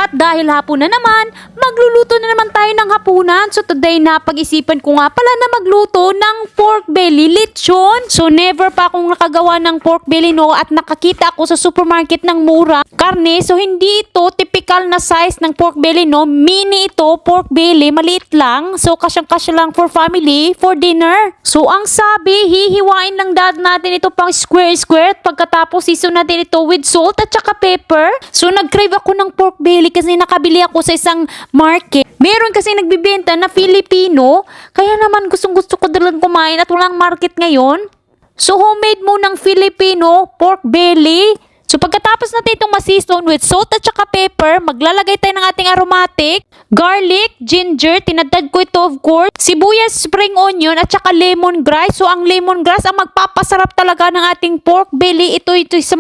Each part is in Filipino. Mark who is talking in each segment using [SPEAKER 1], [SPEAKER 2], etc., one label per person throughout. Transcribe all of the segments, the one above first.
[SPEAKER 1] At dahil hapon na naman, magluluto na naman tayo ng hapunan. So today napag-isipan ko nga pala na magluto ng pork belly lechon. So never pa akong nakagawa ng pork belly no, at nakakita ako sa supermarket ng mura karne. So hindi ito typical na size ng pork belly no, mini ito pork belly, maliit lang. So kasyang-kasya lang for family, for dinner. So ang sabi, hihiwain lang dad natin ito pang square-square. Pagkatapos season natin ito with salt at saka pepper. So nag-crave ako ng pork belly kasi nakabili ako sa isang market. Meron kasi nagbibenta na Filipino, kaya naman gustong-gusto ko dalang kumain at walang market ngayon. So homemade munang Filipino pork belly. So pagkatapos natin itong masison with salt at saka pepper, maglalagay tayo ng ating aromatic, garlic, ginger, tinadtad ko ito of course, sibuyas, spring onion at saka lemongrass. So ang lemongrass ang magpapasarap talaga ng ating pork belly. Ito isa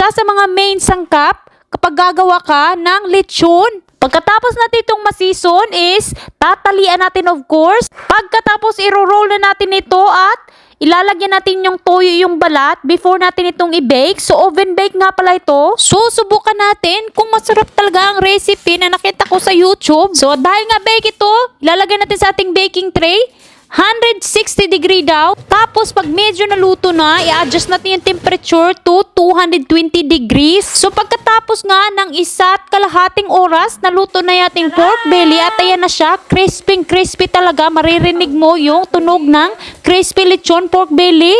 [SPEAKER 1] sa mga main sangkap kapag gagawa ka ng lechon. Pagkatapos natin itong masison is tatalian natin of course. Pagkatapos iro-roll na natin ito at ilalagyan natin yung toyo yung balat before natin itong i-bake. So oven bake nga pala ito. Susubukan natin kung masarap talaga ang recipe na nakita ko sa YouTube. So dahil nga bake ito, ilalagay natin sa ating baking tray. 160 degree daw. Tapos pag medyo naluto na, i-adjust natin yung temperature to 220 degrees. So pagkatapos nga ng 1.5 oras, naluto na yung ating pork belly at ayan na siya. Crispy talaga. Maririnig mo yung tunog ng crispy lechon pork belly.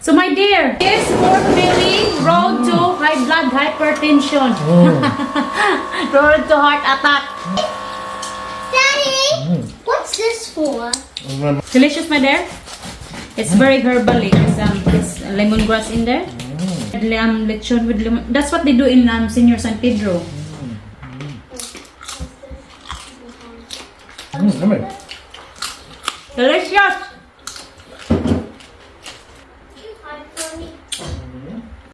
[SPEAKER 1] So my dear, this pork belly road to high blood hypertension. Road to heart attack.
[SPEAKER 2] Daddy, what's this for?
[SPEAKER 1] Delicious, my dear. It's very herbal. It's lemongrass in there. Lechon with lemon. That's what they do in Senior San Pedro. Delicious.